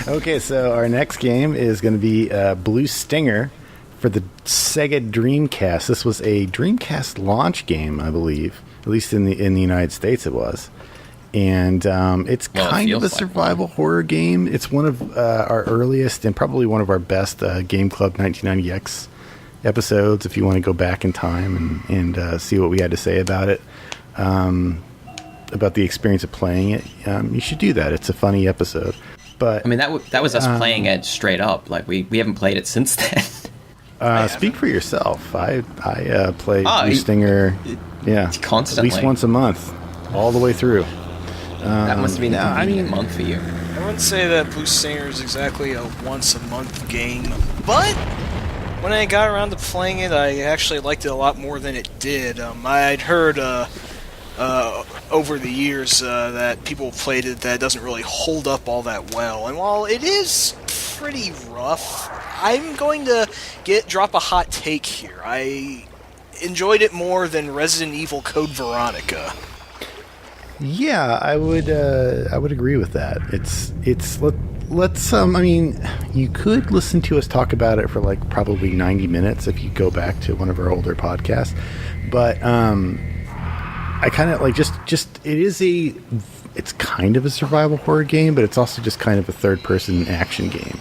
Okay, so our next game is going to be Blue Stinger for the Sega Dreamcast. This was a Dreamcast launch game, I believe. At least in the United States it was. And it's kind of a survival horror game. It's one of our earliest and probably one of our best Game Club 1990X episodes, if you want to go back in time and see what we had to say about it. About the experience of playing it. You should do that. It's a funny episode. But I mean, that was us playing it straight up. Like, we haven't played it since then. Speak for yourself. I play Blue Stinger constantly. At least once a month. All the way through. That must have been a convenient month for you. I wouldn't say that Blue Stinger is exactly a once-a-month game, but when I got around to playing it, I actually liked it a lot more than it did. I'd heard over the years that people played it that it doesn't really hold up all that well, and while it is pretty rough, I'm going to drop a hot take here. I enjoyed it more than Resident Evil Code Veronica. Yeah, I would agree with that. Let's I mean, you could listen to us talk about it for like probably 90 minutes if you go back to one of our older podcasts. But I kind of like just it's kind of a survival horror game, but it's also just kind of a third person action game.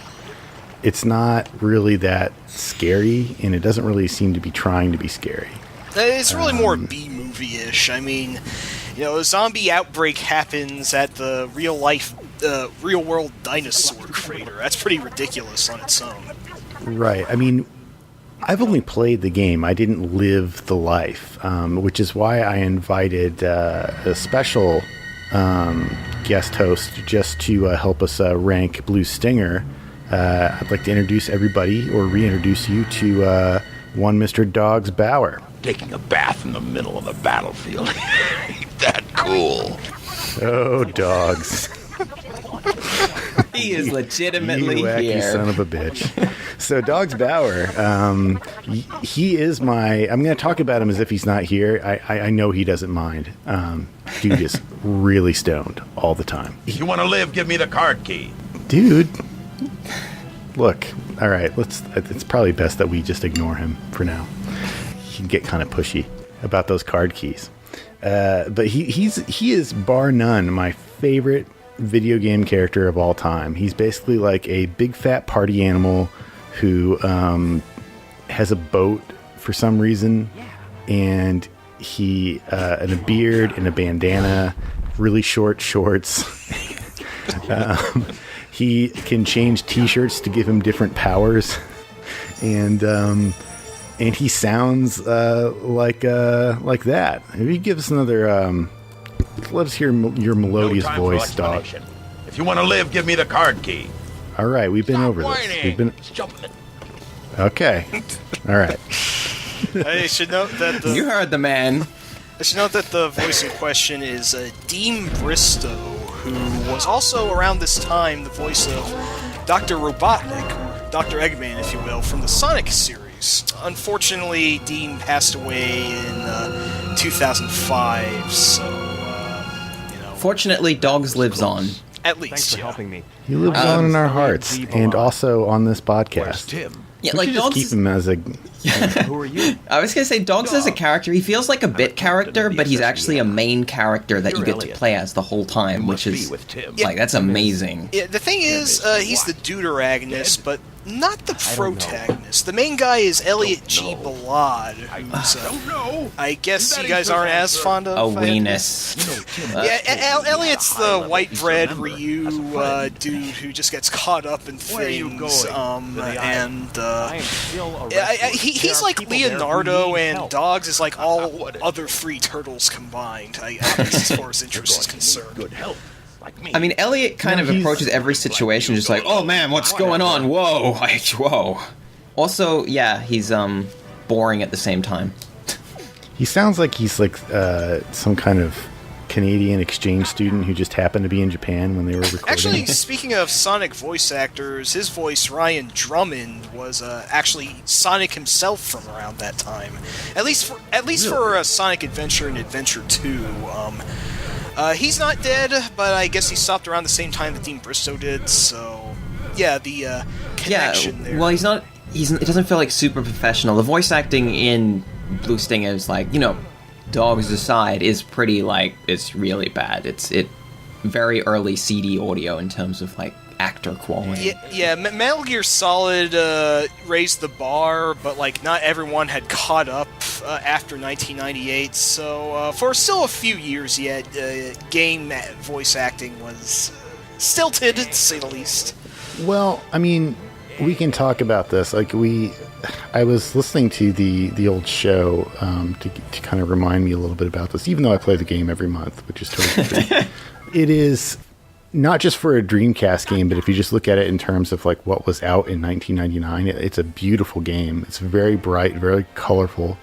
It's not really that scary, and it doesn't really seem to be trying to be scary. It's really more B-movie-ish. I mean, a zombie outbreak happens at the real-world dinosaur crater. That's pretty ridiculous on its own. Right. I mean, I've only played the game. I didn't live the life, which is why I invited a special guest host just to help us rank Blue Stinger. I'd like to introduce everybody, or reintroduce you to one Mr. Dogs Bauer. Taking a bath in the middle of the battlefield. Ain't that cool? Oh, Dogs. He is legitimately you wacky here. Son of a bitch. So Dogs Bauer, he is my... I'm going to talk about him as if he's not here. I know he doesn't mind. Dude is really stoned all the time. If you want to live, give me the card key. Dude. Look, all right, it's probably best that we just ignore him for now. He can get kind of pushy about those card keys. But he is bar none my favorite video game character of all time. He's basically like a big fat party animal who has a boat for some reason, and he and a beard and a bandana, really short shorts. He can change T-shirts to give him different powers, and he sounds like that. Maybe give us another. Let us hear your melodious voice, Dog. If you want to live, give me the card key. All right, we've been over this. We've been. Okay. All right. I should note that You heard the man. I should note that the voice in question is Dean Bristow, who was also around this time the voice of Dr. Robotnik, or Dr. Eggman, if you will, from the Sonic series. Unfortunately, Dean passed away in 2005, so, Fortunately, Dogs lives on. At least, Thanks for helping me. He lives on in our hearts, and also on this Where's podcast. Tim? Yeah, We like should just Dogs. keep him as a. Who are you? I was gonna say Dogs as a character. He feels like a bit character, but he's actually a main character that you get to play as the whole time, which is with Tim. like that's amazing. Yeah, the thing is, he's the deuteragonist, but not the protagonist. The main guy is Elliot G. Balad, who's, I guess you guys aren't as fond of. A weenus. Yeah, Elliot's the white bread Ryu dude who just gets caught up in things, and he's like Leonardo, and Dogs is like all other three turtles combined, I guess, as far as interest is concerned. Good help. Like me. I mean, Elliot kind of approaches every situation just like, "Oh man, what's going on? Whoa, like, whoa." Also, yeah, he's boring at the same time. He sounds like he's like some kind of Canadian exchange student who just happened to be in Japan when they were recording. Actually, speaking of Sonic voice actors, his voice, Ryan Drummond, was actually Sonic himself from around that time. At least for Sonic Adventure and Adventure 2. He's not dead, but I guess he stopped around the same time that Dean Bristow did, so... Yeah, the connection there. Well, he's not... It doesn't feel like super professional. The voice acting in Blue Stinger is like, dogs aside, is pretty, like, it's really bad. It's very early CD audio in terms of, like, actor quality. Yeah, Metal Gear Solid raised the bar, but, like, not everyone had caught up after 1998, so for still a few years yet, game voice acting was stilted, to say the least. Well, I mean, we can talk about this. Like, I was listening to the old show to kind of remind me a little bit about this, even though I play the game every month, which is totally true. It is not just for a Dreamcast game, but if you just look at it in terms of like what was out in 1999, it's a beautiful game. It's very bright, very colorful.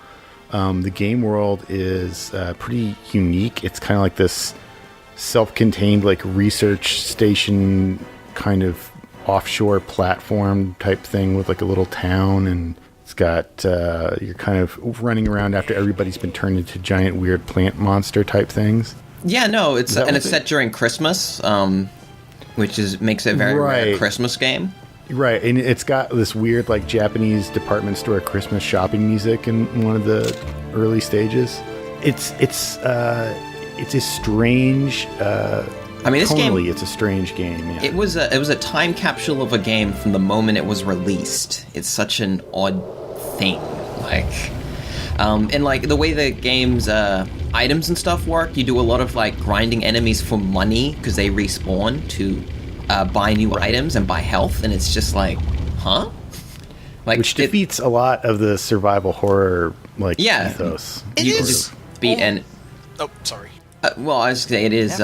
The game world is pretty unique. It's kind of like this self-contained like research station kind of offshore platform type thing with like a little town, and it's got you're kind of running around after everybody's been turned into giant weird plant monster type things. Yeah, no, it's set during Christmas, which makes it a very rare Christmas game. Right, and it's got this weird like Japanese department store Christmas shopping music in one of the early stages. It's a strange. I mean, this game. It's a strange game. Yeah. It was a time capsule of a game from the moment it was released. It's such an odd thing, like, and like the way the game's items and stuff work. You do a lot of like grinding enemies for money because they respawn to buy new items and buy health, and it's just like, huh? Like, which defeats a lot of the survival horror ethos. You can just beat and. Oh, sorry. Well, I was gonna say it is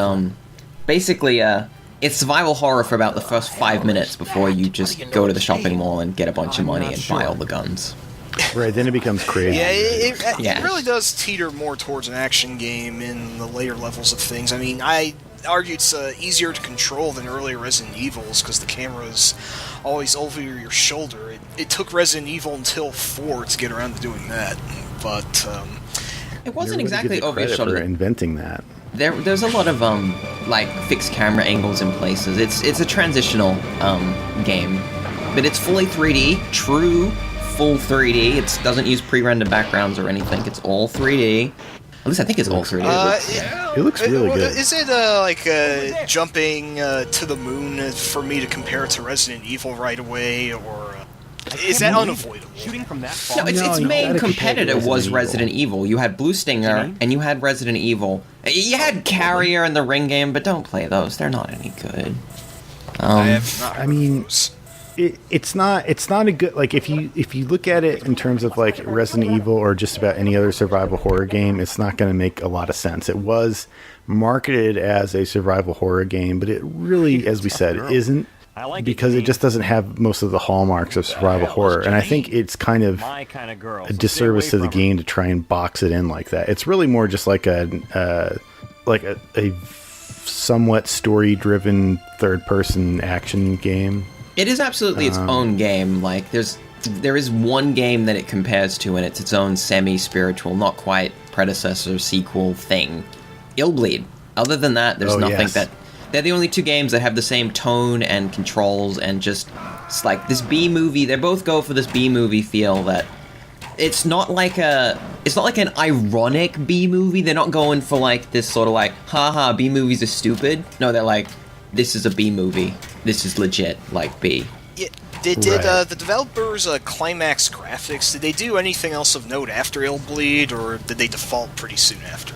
basically it's survival horror for about the first 5 minutes before you just go to the shopping mall and get a bunch of money and buy all the guns. Right, then it becomes crazy. It really does teeter more towards an action game in the later levels of things. I mean, I argue it's easier to control than earlier Resident Evils because the camera's always over your shoulder. It took Resident Evil until 4 to get around to doing that, but it wasn't exactly over your shoulder. For inventing that. There's a lot of like fixed camera angles in places. It's a transitional game, but it's fully 3D, true full 3D. It doesn't use pre-rendered backgrounds or anything. It's all 3D. At least I think it's all 3D. It looks really good. Is it like jumping to the moon for me to compare it to Resident Evil right away, or is that unavoidable? Shooting from that far? No, its main competitor was Resident Evil. You had Blue Stinger and you had Resident Evil. You had Carrier and the Ring game, but don't play those. They're not any good. I mean, it's not a good, like, if you look at it in terms of like Resident Evil or just about any other survival horror game, it's not going to make a lot of sense. It was marketed as a survival horror game, but it really, as we said, isn't, because it just doesn't have most of the hallmarks of survival horror. And I think it's kind of a disservice to the game to try and box it in like that. It's really more just like a somewhat story-driven third-person action game. It is absolutely its own game. Like, there is one game that it compares to, and it's its own semi-spiritual, not quite predecessor, sequel thing. Illbleed. Other than that, there's nothing that... They're the only two games that have the same tone and controls and just... It's like this B-movie. They both go for this B-movie feel that... It's not like an ironic B-movie. They're not going for like this sort of like, haha, B-movies are stupid. No, they're like, this is a B-movie. This is legit, like B. Yeah, did the developers Climax Graphics, did they do anything else of note after Illbleed, or did they default pretty soon after?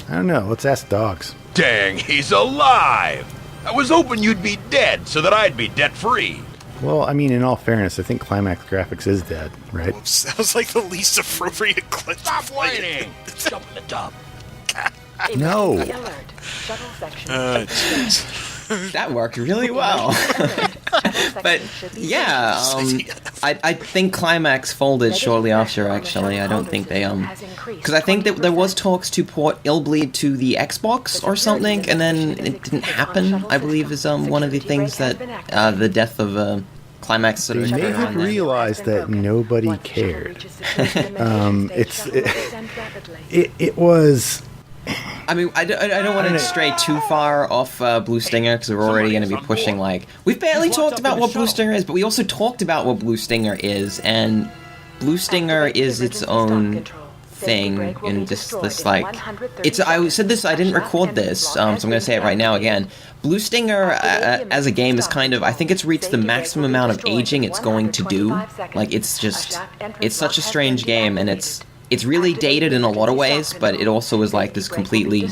I don't know. Let's ask Dogs. Dang, he's alive! I was hoping you'd be dead so that I'd be debt-free. Well, I mean, in all fairness, I think Climax Graphics is dead, right? Whoops, that was like the least appropriate clip. Stop whining! Jump in the tub. No. That worked really well. But yeah, I think Climax folded shortly after. Actually, I don't think they because I think that there was talks to port Illbleed to the Xbox or something, and then it didn't happen. I believe is one of the things that the death of Climax sort of. They may have realized that nobody cared. It was. I mean, I don't want to stray too far off Blue Stinger, because we're already going to be pushing, like... We've barely talked about what Blue Stinger is, but we also talked about what Blue Stinger is, and Blue Stinger is its own thing, and just this, like... I said this, I didn't record this, so I'm going to say it right now again. Blue Stinger, as a game, is kind of... I think it's reached the maximum amount of aging it's going to do. Like, it's just... It's such a strange game, and it's really dated in a lot of ways, but it also is like this completely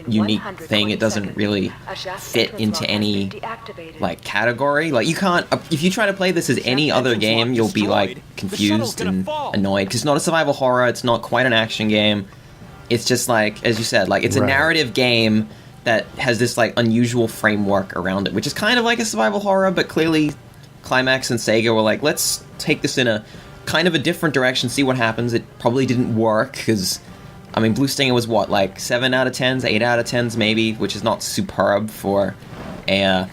unique thing. It doesn't really fit into any, like, category. Like, you can't... If you try to play this as any other game, you'll be, like, confused and annoyed. Because it's not a survival horror, it's not quite an action game. It's just, like, as you said, like, it's a narrative game that has this, like, unusual framework around it, which is kind of like a survival horror, but clearly Climax and Sega were like, let's take this in a kind of a different direction, see what happens. It probably didn't work, because, I mean, Blue Stinger was what, like 7 out of 10s, 8 out of 10s maybe, which is not superb for a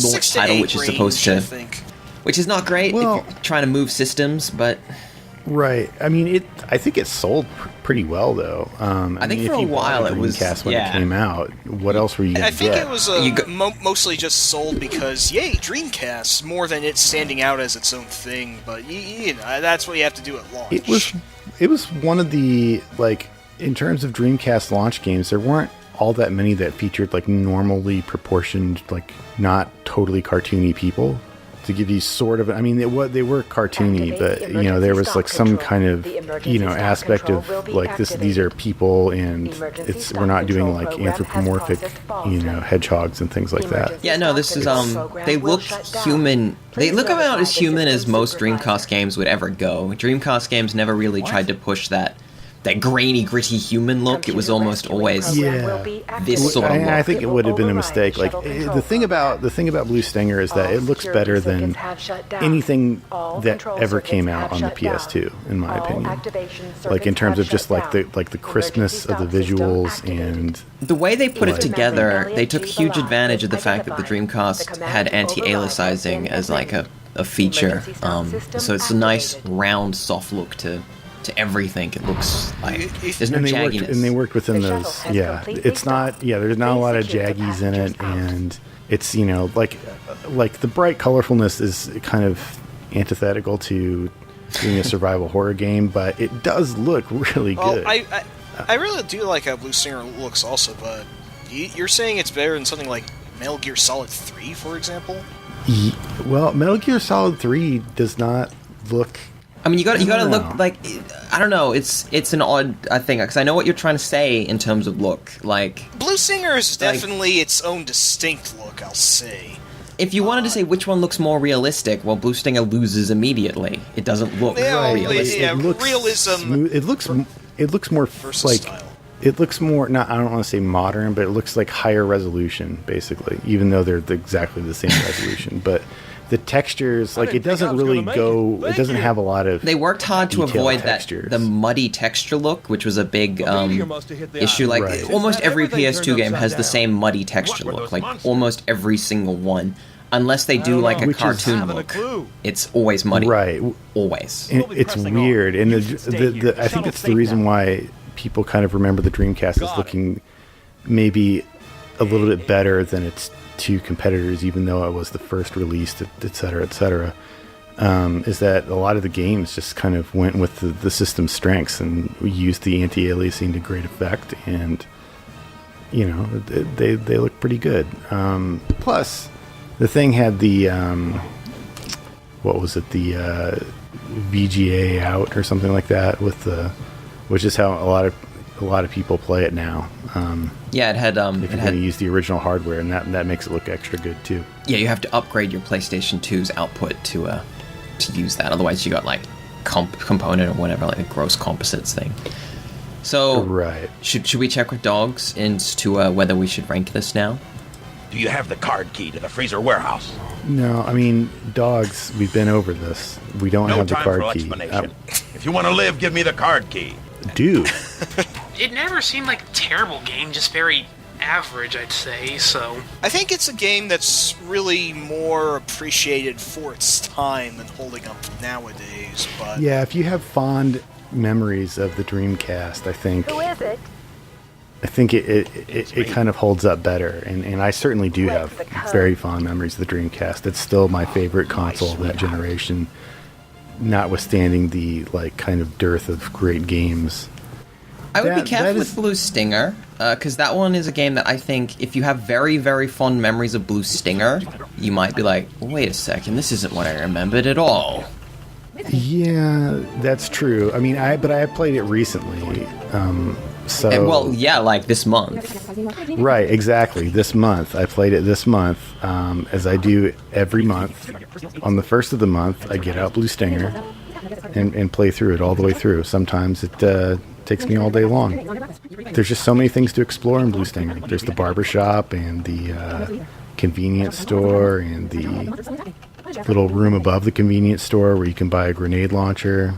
launch title, which is supposed to... Which is not great if you're trying to move systems, but... Right. I mean, I think it sold pretty well, though. I think for a while it was... when it came out, what else were you going to get? I think it was mostly just sold because, yay, Dreamcast, more than it standing out as its own thing, but, you know, that's what you have to do at launch. It was one of the, like, in terms of Dreamcast launch games, there weren't all that many that featured, like, normally proportioned, like, not totally cartoony people. To give you sort of, I mean, they were cartoony, but, you know, there was, like, some kind of, you know, aspect of, like, these are people, and we're not doing, like, anthropomorphic, you know, hedgehogs and things like that. Yeah, no, this is, they look human. They look about as human as most Dreamcast games would ever go. Dreamcast games never really tried to push that grainy, gritty human look. It was almost always this sort of look. I think it would have been a mistake. Like, the thing about Blue Stinger is that it looks better than anything that ever came out on the PS2, in my opinion. Like, in terms of just like the crispness of the visuals and the way they put it together. They took huge advantage of the fact that the Dreamcast had anti-aliasing as like a feature. So it's a nice round, soft look to everything. It looks like there's no jagginess. And they worked within those. Yeah, it's not. Yeah, there's not a lot of jaggies in it, and it's, you know, like the bright colorfulness is kind of antithetical to being a survival horror game, but it does look really good. I really do like how Blue Stinger looks also, but you're saying it's better than something like Metal Gear Solid 3, for example? Well, Metal Gear Solid 3 does not look... I mean, you gotta look like, I don't know. It's an odd thing, because I know what you're trying to say in terms of look. Like, Blue Stinger is definitely its own distinct look, I'll say. If you wanted to say which one looks more realistic, well, Blue Stinger loses immediately. It doesn't look realistic. Yeah, realism. It looks more like style. It looks more, not, I don't want to say modern, but it looks like higher resolution, basically, even though they're exactly the same resolution. But the textures, like, it doesn't really go, it doesn't have a lot of They worked hard to avoid textures. the muddy texture look, which was a big issue. Like, almost every PS2 game has the same muddy texture look, like, almost every single one. Unless they do, like, a cartoon look. It's always muddy. Right. Always. And it's weird. And I think that's the reason why people kind of remember the Dreamcast as looking maybe a little bit better than its two competitors, even though it was the first released, et cetera, is that a lot of the games just kind of went with the system's strengths and used the anti-aliasing to great effect, and, you know, they look pretty good. Plus, the thing had the, what was it, the VGA out or something like that, which is how a lot of people play it now. Yeah, it had if you're going to use the original hardware, and that makes it look extra good too. Yeah, you have to upgrade your PlayStation 2's output to use that. Otherwise, you got like component or whatever, like a gross composites thing. So, right. Should we check with dogs into whether we should rank this now? Do you have the card key to the freezer warehouse? No, I mean, dogs, we've been over this. We don't have the card key. If you want to live, give me the card key. Dude. It never seemed like a terrible game, just very average, I'd say, so... I think it's a game that's really more appreciated for its time than holding up nowadays, but... Yeah, if you have fond memories of the Dreamcast, I think... Who is it? I think it kind of holds up better, and I certainly do have very fond memories of the Dreamcast. It's still my favorite console of that generation, notwithstanding the like kind of dearth of great games. I would be careful with Blue Stinger, because that one is a game that I think if you have very, very fond memories of Blue Stinger, you might be like, wait a second, this isn't what I remembered at all. Yeah, that's true. I mean, I played it recently. Like this month. Right, exactly. This month. I played it this month, as I do every month. On the first of the month, I get out Blue Stinger and play through it all the way through. Sometimes it takes me all day long. There's just so many things to explore in Blue Stinger. There's the barbershop and the convenience store and the little room above the convenience store where you can buy a grenade launcher.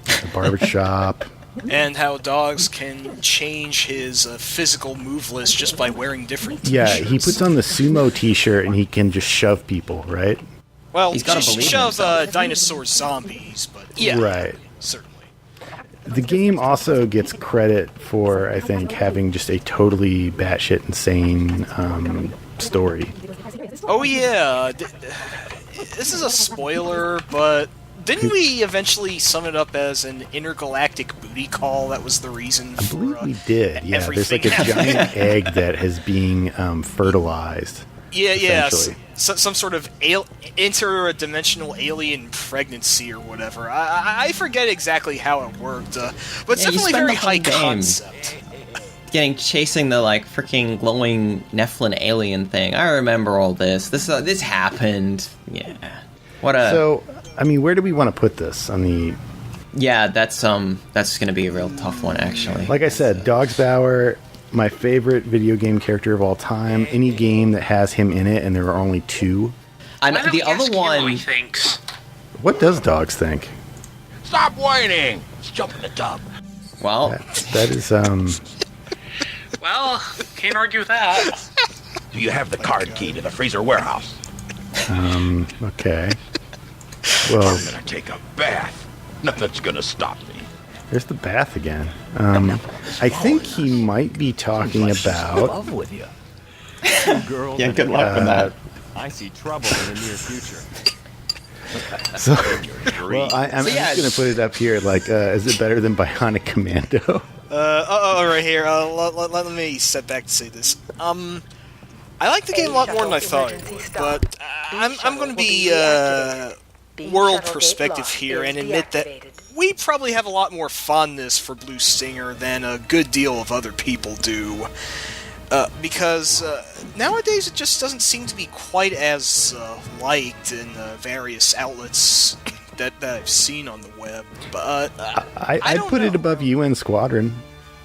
The barbershop. And how dogs can change his physical move list just by wearing different t-shirts. Yeah, he puts on the sumo t-shirt and he can just shove people, right? Well, he's gotta believe shove Dinosaur Zombies, but yeah, right. Certainly. The game also gets credit for, I think, having just a totally batshit insane story. Oh yeah, this is a spoiler, but didn't we eventually sum it up as an intergalactic booty call? That was the reason for I believe we did. Yeah, there's like a everything. giant egg that is being fertilized. Yeah. essentially. Some sort of interdimensional alien pregnancy or whatever. I forget exactly how it worked, but it's definitely very high concept. Chasing the like freaking glowing Nephilim alien thing. I remember all this. This happened. Yeah. So, I mean, where do we want to put this on the? Yeah, that's going to be a real tough one, actually. Like I said, Dogs Bauer, my favorite video game character of all time. Any game that has him in it, and there are only two. And Why don't the we other ask him one. what he thinks? What does Dogs think? Stop whining! Let's jump in the tub. Well, That is Well, can't argue with that. Do you have the card key to the freezer warehouse? okay. Well, I'm gonna take a bath. Nothing's gonna stop me. there's the bath again. I think he might be talking about. Love with you. Girls yeah, good luck with that. I see trouble in the near future. So, well, I'm just going to put it up here. Like, is it better than Bionic Commando? Right here. Let me step back to say this. I like the game a lot more than I thought I would, but I'm going to be world perspective here and admit that we probably have a lot more fondness for Blue Stinger than a good deal of other people do. Because nowadays it just doesn't seem to be quite as liked in various outlets that I've seen on the web. But I'd put it above UN Squadron.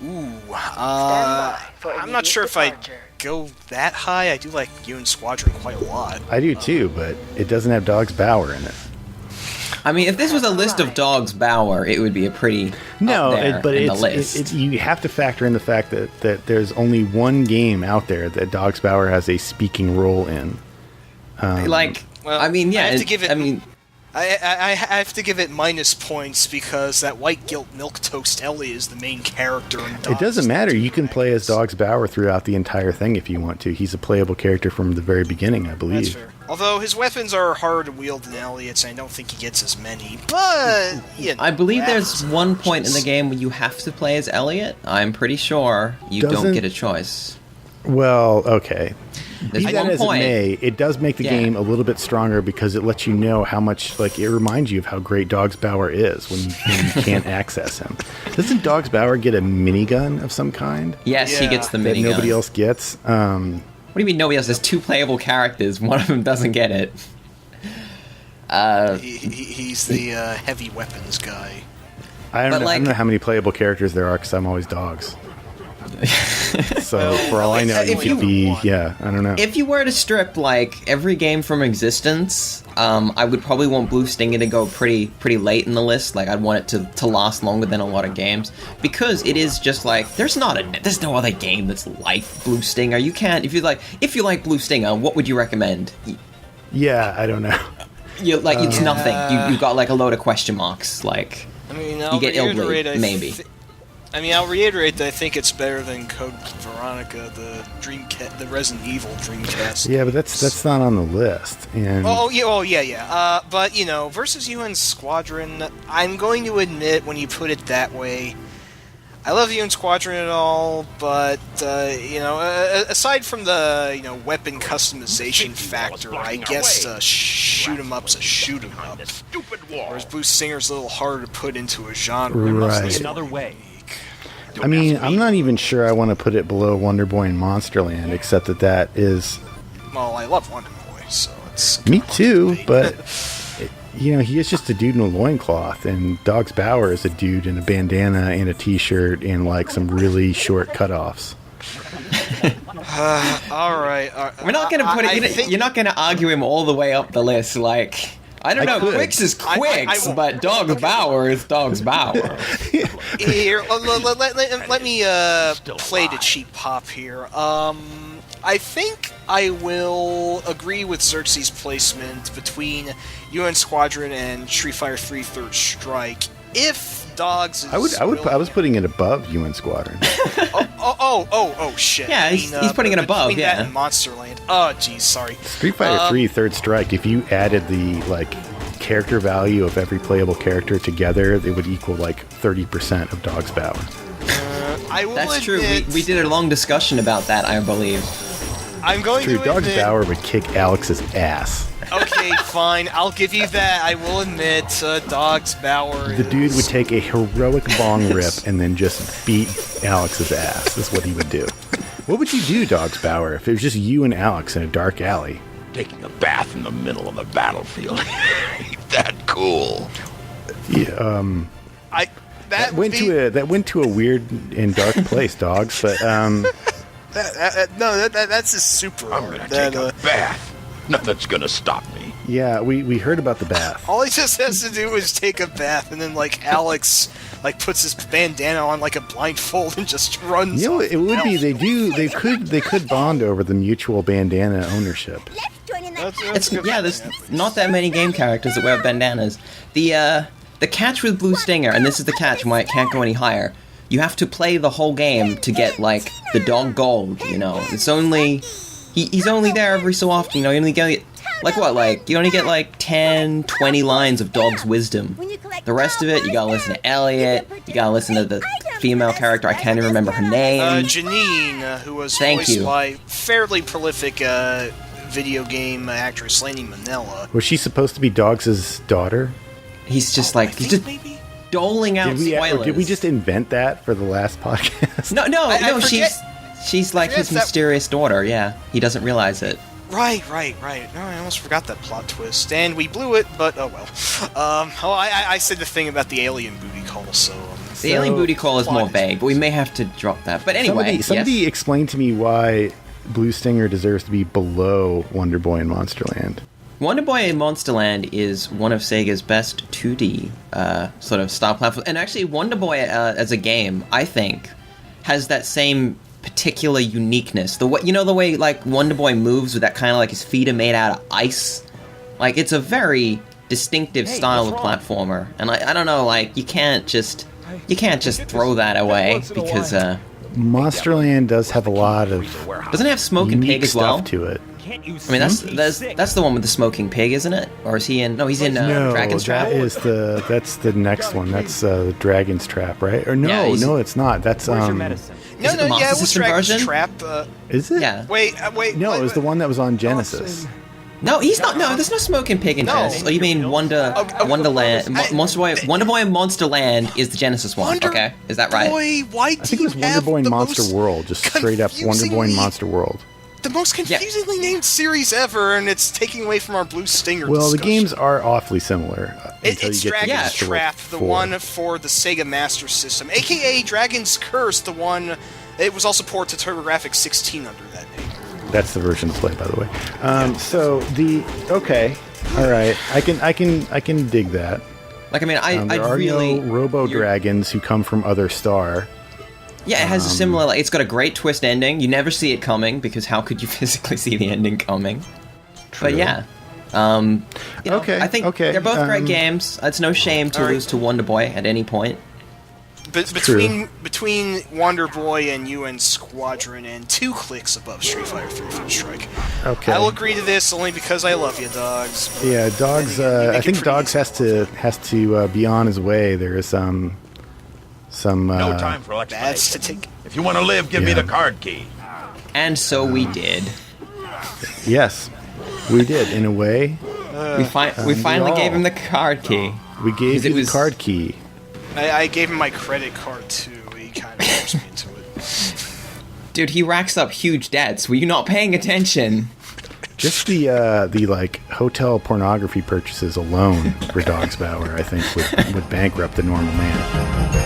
Ooh, I'm not sure if I'd go that high. I do like UN Squadron quite a lot. I do too, but it doesn't have Dogs Bauer in it. I mean, if this was a list of Dogs Bauer, it would be a pretty up there but in the list. it's you have to factor in the fact that there's only one game out there that Dogs Bauer has a speaking role in. I mean, yeah. I have to give it. I have to give it minus points because that white gilt milquetoast Ellie is the main character in Dogs. It doesn't matter. You can play as Dogs Bauer throughout the entire thing if you want to. He's a playable character from the very beginning, I believe. That's fair. Although his weapons are harder to wield than Elliot's, and I don't think he gets as many. But I believe there's one point in the game where you have to play as Elliot. I'm pretty sure you don't get a choice. Well, okay. There's Be that one as point. it may, it does make the game a little bit stronger because it lets you know how much, like, it reminds you of how great Dogs Bauer is when you can't access him. Doesn't Dogs Bauer get a minigun of some kind? Yes, he gets the that minigun. nobody else gets. What do you mean nobody else? There's two playable characters. One of them doesn't get it. He's the heavy weapons guy. I don't know how many playable characters there are because I'm always dogs. So for all I know, you could be, I don't know. If you were to strip like every game from existence, I would probably want Blue Stinger to go pretty late in the list. Like I'd want it to last longer than a lot of games because it is just like there's no other game that's like Blue Stinger. You can't if you like Blue Stinger, what would you recommend? Yeah, I don't know. It's nothing. You got like a load of question marks. Like I mean, you get Illblade, maybe. I mean, I'll reiterate that I think it's better than Code Veronica, the Resident Evil Dreamcast. Yeah, but that's not on the list. And yeah. But versus UN Squadron, I'm going to admit when you put it that way, I love UN Squadron and all, but aside from the weapon customization factor, I guess shoot 'em up's a shoot 'em up. Whereas Blue Stinger's a little harder to put into a genre. Right. There must be another way. I mean, I'm not even sure I want to put it below Wonder Boy and Monsterland, except that is... Well, I love Wonder Boy, so it's... Me too, but... he is just a dude in a loincloth, and Dogs Bauer is a dude in a bandana and a t-shirt and, like, some really short cutoffs. All right. We're not going to put it... You're not going to argue him all the way up the list, like... I don't know, Quicks is Quicks, but Dogs Bauer is Dogs Bauer. Here, let me play the cheap pop here. I think I will agree with Xerxes' placement between UN Squadron and Street Fighter 3 Third Strike. If Dogs is I was putting it above UN Squadron. oh shit. Yeah, he's putting it above, between that and Monsterland. Oh, geez, sorry. Street Fighter 3 Third Strike, if you added the, character value of every playable character together, it would equal, 30% of Dogs Bauer. That's true. We did a long discussion about that, I believe. I'm going to admit... Dogs Bauer would kick Alex's ass. Okay, fine. I'll give you that. I will admit, Dogs Bauer The dude would take a heroic bong rip and then just beat Alex's ass. Is what he would do. What would you do, Dogs Bauer, if it was just you and Alex in a dark alley? Taking a bath in the middle of the battlefield. Ain't that cool? Yeah, that went to a weird and dark place, Dogs. But that's a super. I'm gonna take a bath. Nothing's gonna stop me. Yeah, we heard about the bath. All he just has to do is take a bath, and then Alex puts his bandana on like a blindfold and just runs. It would be they could bond over the mutual bandana ownership. There's not that many game characters that wear bandanas. The catch with Blue Stinger, and this is the catch why it can't go any higher. You have to play the whole game to get the dog gold. It's only he's only there every so often. You only get you only get 10, 20 lines of dog's wisdom. The rest of it, you gotta listen to Elliot. You gotta listen to the female character. I can't even remember her name. Janine, who was voiced by fairly prolific video game actress Laney Manella. Was she supposed to be Dogs' daughter? He's just doling out spoilers. Did we just invent that for the last podcast? No. She's like his mysterious daughter. Yeah, he doesn't realize it. Right. No, I almost forgot that plot twist, and we blew it. But oh well. I said the thing about the alien booty call, so. The alien booty call is more vague, but we may have to drop that. But anyway, somebody explain to me why Blue Stinger deserves to be below Wonder Boy and Monsterland. Wonder Boy and Monsterland is one of Sega's best 2D sort of style platforms. And actually, Wonder Boy as a game, I think, has that same particular uniqueness. The way Wonder Boy moves with that kind of his feet are made out of ice. It's a very distinctive style of platformer. And I don't know, you can't just throw that away because Monsterland does have a lot of doesn't it have Smoking Pig as well? Stuff to it. I mean, that's the one with the smoking pig, isn't it? Or is he in? No, he's in Dragon's Trap. That's the next one. That's Dragon's Trap, right? Or no, it's not. That's Where's your medicine? No, it it was Dragon's Trap. Is it? Yeah. Wait. No, it was the one that was on Genesis. No, he's not. No, there's no smoking pig in Genesis. Oh, you mean Wonderland? Monster Boy, Wonder Boy and Monsterland is the Genesis one. Okay, is that right? Boy, why I think it was Wonder Boy and Monster World. Just straight up Wonder Boy and Monster World. The most confusingly named series ever, and it's taking away from our Blue Stinger Well, discussion. the games are awfully similar. It's Dragon's Trap, the one for the Sega Master System, a.k.a. Dragon's Curse, the one... It was also ported to TurboGrafx 16 under that name. That's the version to play, by the way. All right, I can dig that. There are no Robo Dragons who come from Other Star. Yeah, it has a similar. It's got a great twist ending. You never see it coming because how could you physically see the ending coming? True. But yeah, I think they're both great games. It's no shame to lose to Wonder Boy at any point. between Wonder Boy and UN Squadron and 2 clicks above Street Fighter 3 First Strike. Okay. I'll agree to this only because I love you, dogs. Yeah, dogs. I think dogs has to be on his way. There is some. No time for Bats to explanation. take. If you want to live, give me the card key. And so we did. Yes, we did in a way. We finally gave him the card key. We gave you the was- card key. I gave him my credit card too. He kind of forced me into it. Dude, he racks up huge debts. Were you not paying attention? Just the like hotel pornography purchases alone for Dogs Bauer, I think would bankrupt the normal man.